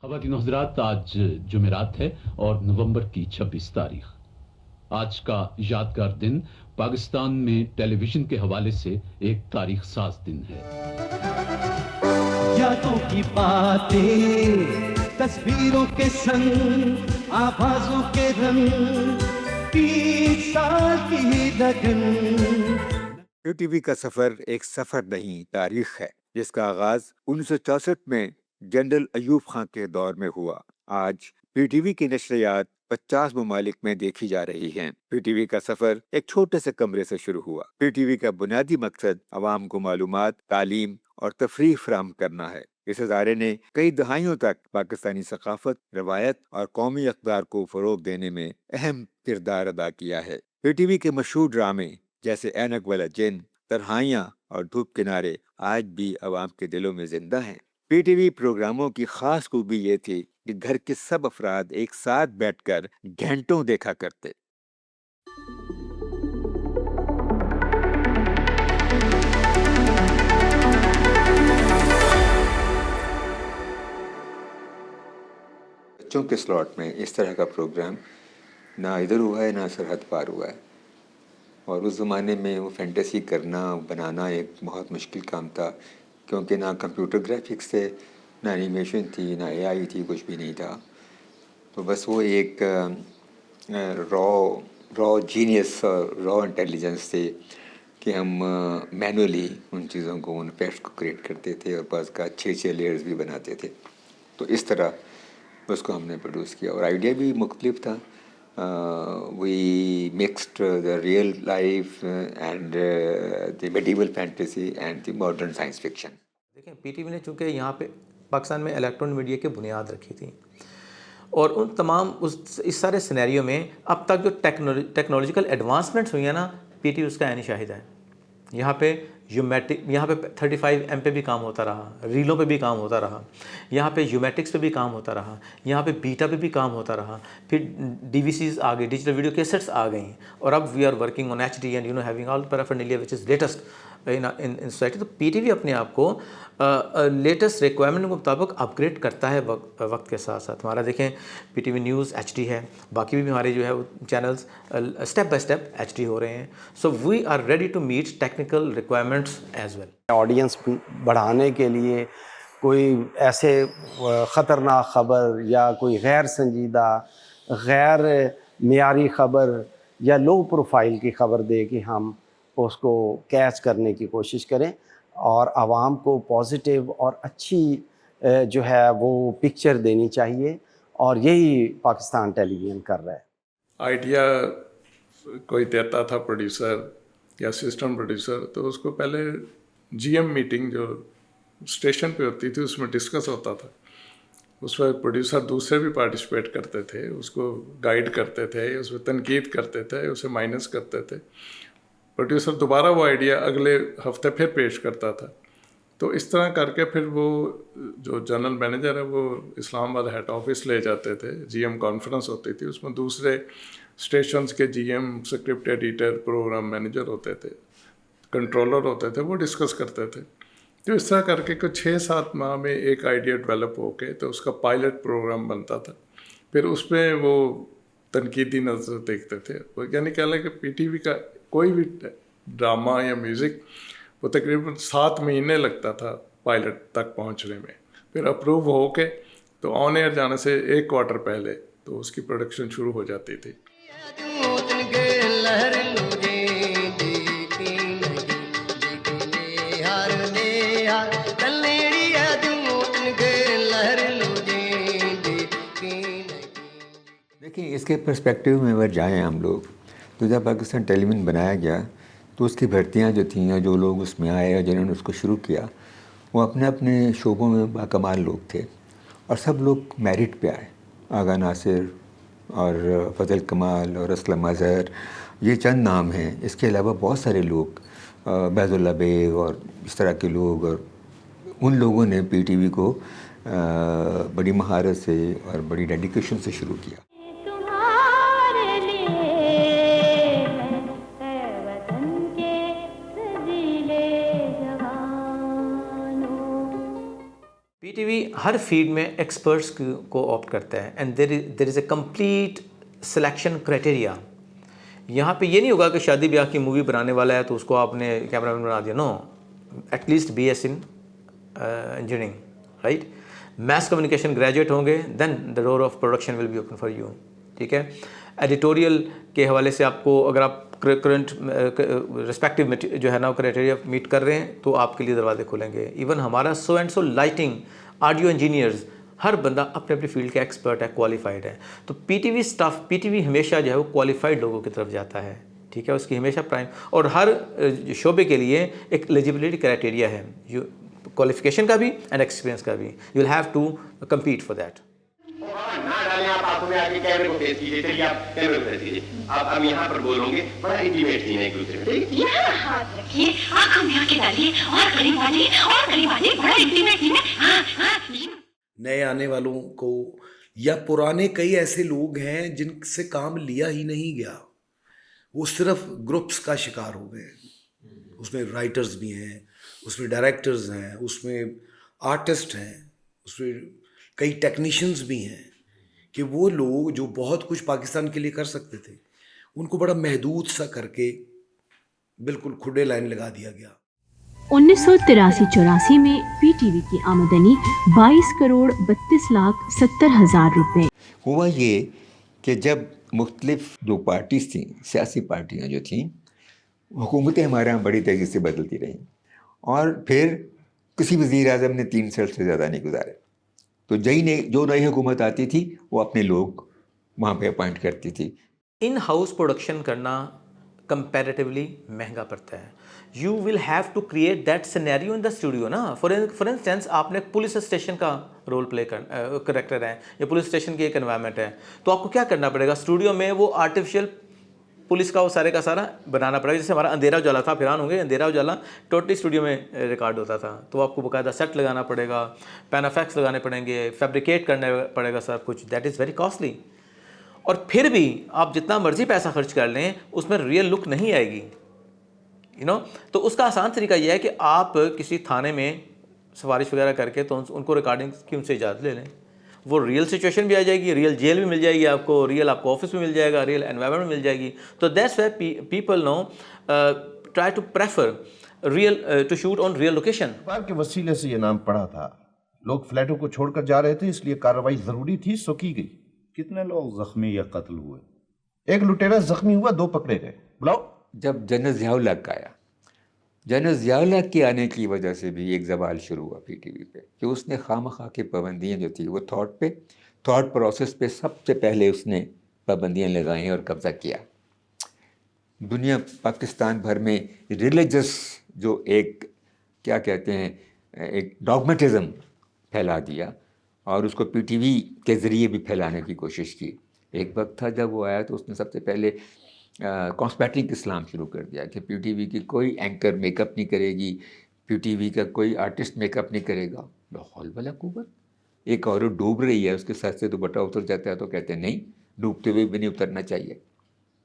خواتین و حضرات، آج جمعرات ہے اور نومبر کی 26 تاریخ. آج کا یادگار دن پاکستان میں ٹیلی ویژن کے حوالے سے ایک تاریخ ساز دن ہے. یادوں کی باتیں، تصویروں کے سنگ، آوازوں کے رنگ، 30 سال کی لگن. پی ٹی وی کا سفر ایک سفر نہیں، تاریخ ہے، جس کا آغاز 1964 میں جنرل ایوب خان کے دور میں ہوا. آج پی ٹی وی کی نشریات 50 ممالک میں دیکھی جا رہی ہیں. پی ٹی وی کا سفر ایک چھوٹے سے کمرے سے شروع ہوا. پی ٹی وی کا بنیادی مقصد عوام کو معلومات، تعلیم اور تفریح فراہم کرنا ہے. اس ادارے نے کئی دہائیوں تک پاکستانی ثقافت، روایت اور قومی اقدار کو فروغ دینے میں اہم کردار ادا کیا ہے. پی ٹی وی کے مشہور ڈرامے جیسے اینک والا جن، تنہائیاں اور دھوپ کنارے آج بھی عوام کے دلوں میں زندہ ہیں. پی ٹی وی پروگراموں کی خاص خوبی یہ تھی کہ گھر کے سب افراد ایک ساتھ بیٹھ کر گھنٹوں دیکھا کرتے. بچوں کے سلاٹ میں اس طرح کا پروگرام نہ ادھر ہوا ہے نہ سرحد پار ہوا ہے. اور اس زمانے میں وہ فینٹیسی کرنا، بنانا ایک بہت مشکل کام تھا، کیونکہ نہ کمپیوٹر گرافکس تھے، نہ اینیمیشن تھی، نہ اے آئی تھی، کچھ بھی نہیں تھا. تو بس وہ ایک را جینیس، را انٹیلیجنس تھے کہ ہم مینولی ان چیزوں کو، ان پیسٹ کو کریٹ کرتے تھے اور بعض کا 6 لیئرز بھی بناتے تھے. تو اس طرح اس کو ہم نے پروڈیوس کیا اور آئیڈیا بھی مختلف تھا. We mixed the real life and the medieval fantasy and the modern science fiction. دیکھیں، پی ٹی وی نے چونکہ یہاں پہ پاکستان میں الیکٹرانک میڈیا کی بنیاد رکھی تھی، اور ان تمام اس سارے سینیریو میں اب تک جو ٹیکنالوجیکل ایڈوانسمنٹس ہوئی ہیں نا، پی ٹی وی اس کا عینی شاہد ہے. یہاں پہ یہاں پہ 35 ایم پہ بھی کام ہوتا رہا، ریلوں پہ بھی کام ہوتا رہا، یہاں پہ یومیٹکس پہ بھی کام ہوتا رہا، یہاں پہ بیٹا پہ بھی کام ہوتا رہا. پھر ڈی وی سیز آ گئی، ڈیجیٹل ویڈیو کیسٹس آ گئیں، اور اب we are working on H D and having all paraphernalia which is latest in society. تو پی ٹی وی اپنے آپ کو لیٹسٹ ریکوائرمنٹ کے مطابق اپ گریڈ کرتا ہے وقت کے ساتھ ساتھ. ہمارا دیکھیں، P T V news H D ہے، باقی بھی ہمارے جو ہے وہ channels step by step H D ہو رہے ہیں. So we are ready to meet technical requirements as well. Audience بڑھانے کے لیے کوئی ایسے خطرناک خبر یا کوئی غیر سنجیدہ، غیر معیاری خبر یا لو پروفائل کی خبر دے کہ ہم اس کو کیچ کرنے کی کوشش کریں اور عوام کو پازیٹیو اور اچھی جو ہے وہ پکچر دینی چاہیے، اور یہی پاکستان ٹیلی ویژن کر رہا ہے. آئیڈیا کوئی دیتا تھا پروڈیوسر یا اسسٹنٹ پروڈیوسر، تو اس کو پہلے جی ایم میٹنگ جو اسٹیشن پہ ہوتی تھی اس میں ڈسکس ہوتا تھا. اس میں پروڈیوسر دوسرے بھی پارٹیسپیٹ کرتے تھے، اس کو گائیڈ کرتے تھے، اس میں تنقید کرتے تھے، اسے مائنس کرتے تھے. پروڈیوسر دوبارہ وہ آئیڈیا اگلے ہفتے پھر پیش کرتا تھا. تو اس طرح کر کے پھر وہ جو جنرل مینیجر ہے وہ اسلام آباد ہیڈ آفس لے جاتے تھے. جی ایم کانفرنس ہوتی تھی، اس میں دوسرے اسٹیشنز کے G M, script editor, program manager ہوتے تھے، کنٹرولر ہوتے تھے، وہ ڈسکس کرتے تھے. تو اس طرح کر کے کچھ 6-7 ماہ میں ایک آئیڈیا ڈیولپ ہو کے تو اس کا پائلٹ پروگرام بنتا تھا. پھر اس میں وہ تنقیدی نظر دیکھتے تھے. یعنی کہہ لیں کہ پی ٹی وی کا کوئی بھی ڈرامہ یا میوزک وہ تقریباً 7 مہینے لگتا تھا پائلٹ تک پہنچنے میں. پھر اپروو ہو کے تو آن ایئر جانے سے 1 کوارٹر پہلے تو اس کی پروڈکشن شروع ہو جاتی تھی. دیکھیں، اس کے پرسپیکٹیو میں اگر جائیں ہم لوگ، تو جب پاکستان ٹیلی ویژن بنایا گیا تو اس کی بھرتیاں جو تھیں یا جو لوگ اس میں آئے اور جنہوں نے اس کو شروع کیا، وہ اپنے اپنے شعبوں میں باکمال لوگ تھے اور سب لوگ میرٹ پہ آئے. آغا ناصر اور فضل کمال اور اسلم اظہر، یہ چند نام ہیں. اس کے علاوہ بہت سارے لوگ، بیض اللہ بیگ اور اس طرح کے لوگ، اور ان لوگوں نے پی ٹی وی کو بڑی مہارت سے اور بڑی ڈیڈیکیشن سے شروع کیا. پی ٹی وی ہر فیلڈ میں ایکسپرٹس کو آپٹ کرتا ہے and there is a complete selection criteria. یہاں پہ یہ نہیں ہوگا کہ شادی بیاہ کی مووی بنانے والا ہے تو اس کو آپ نے کیمرہ مین بنا دیا. No, at least B S in engineering, right. Mass communication graduate ہوں گے, then the door of production will be open for you. ٹھیک ہے. ایڈیٹوریل کے حوالے سے آپ کو اگر آپ کرنٹ رسپیکٹیو جو ہے نا کرائٹیریا میٹ کر رہے ہیں تو آپ کے لیے دروازے کھلیں گے. ایون ہمارا so and so lighting, audio engineers, ہر بندہ اپنے اپنی فیلڈ کا ایکسپرٹ ہے, کوالیفائڈ ہے. تو پی ٹی وی اسٹاف, پی ٹی وی ہمیشہ جو ہے وہ کوالیفائڈ لوگوں کی طرف جاتا ہے. ٹھیک ہے. اس کی ہمیشہ پرائم, اور ہر شعبے کے لیے ایک ایلیجبلٹی کرائٹیریا ہے, کوالیفیکیشن کا بھی اینڈ ایکسپیرینس کا بھی. You will have to compete for that. نہ ڈالیں آپ آنکھوں میں آگے کیمرے کو فیس کیجیے. چلیے آپ کیمرے کو فیس کیجیے. آپ یہاں پر بولوں گے, بڑا انٹیمیٹ سین ہے ایک دوسرے میں. یہاں ہاتھ رکھیے, آنکھوں میں آگے ڈالیے اور قریب آئیے اور قریب آئیے. بڑا انٹیمیٹ سین ہے. ہاں ہاں. نئے آنے والوں کو یا پرانے کئی ایسے لوگ ہیں جن سے کام لیا ہی نہیں گیا, وہ صرف گروپس کا شکار ہو گئے. اس میں رائٹرز بھی ہیں, اس میں ڈائریکٹرز ہیں, اس میں آرٹسٹ ہیں, اس میں کئی ٹیکنیشینز بھی ہیں, کہ وہ لوگ جو بہت کچھ پاکستان کے لیے کر سکتے تھے ان کو بڑا محدود سا کر کے بالکل کھڈے لائن لگا دیا گیا. 1983-84 میں پی ٹی وی کی آمدنی 22 کروڑ 32 لاکھ 70 ہزار روپے. ہوا یہ کہ جب مختلف جو پارٹیز تھیں, سیاسی پارٹیاں جو تھیں, حکومتیں ہمارے یہاں بڑی تیزی سے بدلتی رہیں, اور پھر کسی وزیر اعظم نے 3 سال سے زیادہ نہیں گزارے, تو جو نئی حکومت آتی تھی وہ اپنے لوگ وہاں پہ اپوائنٹ کرتی تھی. ان ہاؤس پروڈکشن کرنا کمپیریٹیولی مہنگا پڑتا ہے. You will have to create that scenario in the studio نا. فار انسٹینس آپ نے پولیس اسٹیشن کا رول پلے کریکٹر ہے, یا پولیس اسٹیشن کی ایک انوائرمنٹ ہے, تو آپ کو کیا کرنا پڑے گا اسٹوڈیو میں, وہ آرٹیفیشیل پولیس کا وہ سارے کا سارا بنانا پڑے گا. جیسے ہمارا اندھیرا اجالا تھا, پھران ہوں گے, اندھیرا اجالا ٹوٹلی اسٹوڈیو میں ریکارڈ ہوتا تھا, تو آپ کو باقاعدہ سیٹ لگانا پڑے گا, پین افیکٹس لگانے پڑیں گے, فیبریکیٹ کرنا پڑے گا سب کچھ. That is very costly. اور پھر بھی آپ جتنا مرضی پیسہ خرچ کر لیں اس میں ریئل لک نہیں آئے گی, تو اس کا آسان طریقہ یہ ہے کہ آپ کسی تھانے میں سفارش وغیرہ کر کے تو ان کو ریکارڈنگ کی ان سے اجازت لے لیں. وہ ریئل سچویشن بھی آ جائے گی, ریئل جیل بھی مل جائے گی آپ کو, ریئل آپ کو آفس بھی مل جائے گا, ریئل انوائرمنٹ مل جائے گی. تو that's why people now try to prefer real to shoot on real location. اخبار کے وسیلے سے یہ نام پڑھا تھا, لوگ فلیٹوں کو چھوڑ کر جا رہے تھے, اس لیے کارروائی ضروری تھی, سو کی گئی. کتنے لوگ زخمی یا قتل ہوئے؟ 1 لٹیرا زخمی ہوا, 2 پکڑے گئے. بلاؤ. جب جنرل ضیاء الحق آیا, جنرل ضیاء الحق کے آنے کی وجہ سے بھی ایک زوال شروع ہوا پی ٹی وی پہ, کہ اس نے خواہ کی پابندیاں جو تھی وہ تھاٹ پروسیس پہ سب سے پہلے اس نے پابندیاں لگائیں اور قبضہ کیا. دنیا پاکستان بھر میں ریلیجس جو ایک کیا کہتے ہیں ایک ڈاگمیٹزم پھیلا دیا, اور اس کو پی ٹی وی کے ذریعے بھی پھیلانے کی کوشش کی. ایک وقت تھا جب وہ آیا تو اس نے سب سے پہلے کاسمیٹک اسلام شروع کر دیا کہ پی ٹی وی کی کوئی اینکر میک اپ نہیں کرے گی, پی ٹی وی کا کوئی آرٹسٹ میک اپ نہیں کرے گا. لاہور والا قوت, ایک عورت ڈوب رہی ہے, اس کے سر سے دوپٹہ اتر جاتا ہے تو کہتے ہیں نہیں, ڈوبتے ہوئے بھی نہیں اترنا چاہیے,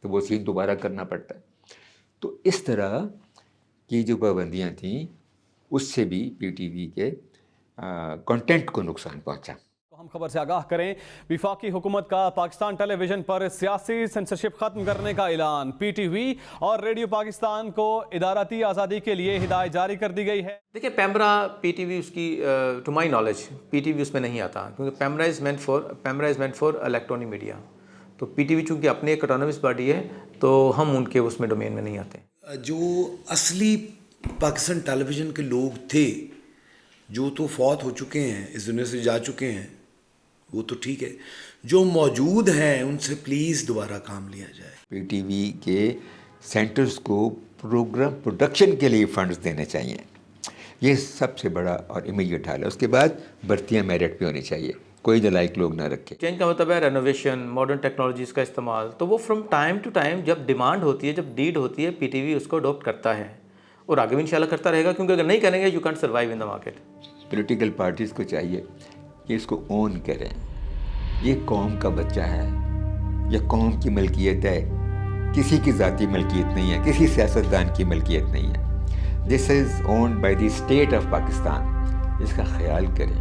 تو وہ سین دوبارہ کرنا پڑتا ہے. تو اس طرح کی جو پابندیاں تھیں اس سے بھی پی ٹی وی کے کنٹینٹ کو نقصان پہنچا. ہم خبر سے آگاہ کریں, وفاقی حکومت کا پاکستان ٹیلی ویژن پر سیاسی سینسرشپ ختم کرنے کا اعلان. پی ٹی وی اور ریڈیو پاکستان کو اداراتی آزادی کے لیے ہدایت جاری کر دی گئی ہے. دیکھیں پیمرا پی ٹی وی اس کی to my knowledge P T V اس میں نہیں آتا, کیونکہ PEMRA is meant for electronic media. تو پی ٹی وی چونکہ اپنی ایک آٹونومس باڈی ہے تو ہم ان کے اس میں ڈومین میں نہیں آتے. جو اصلی پاکستان ٹیلی ویژن کے لوگ تھے جو تو فوت ہو چکے ہیں, اس دنیا سے جا چکے ہیں, وہ تو ٹھیک ہے, جو موجود ہیں ان سے پلیز دوبارہ کام لیا جائے. پی ٹی وی کے سینٹرز کو پروگرام پروڈکشن کے لیے فنڈز دینے چاہیے, یہ سب سے بڑا اور امیڈیٹ حال ہے. اس کے بعد بھرتیاں میرٹ پہ ہونی چاہیے, کوئی نالائق لوگ نہ رکھے. چینج کا مطلب ہے رینوویشن, ماڈرن ٹیکنالوجیز کا استعمال. تو وہ فرام ٹائم ٹو ٹائم جب ڈیمانڈ ہوتی ہے, جب نیڈ ہوتی ہے, پی ٹی وی اس کو اڈاپٹ کرتا ہے, اور آگے بھی انشاءاللہ کرتا رہے گا, کیونکہ اگر نہیں کریں گے you can't survive in the market. Political parties کو چاہیے کہ اس کو اون کریں. یہ قوم کا بچہ ہے, یہ قوم کی ملکیت ہے, کسی کی ذاتی ملکیت نہیں ہے, کسی سیاستدان کی ملکیت نہیں ہے. This is owned by the state of Pakistan. اس کا خیال کریں,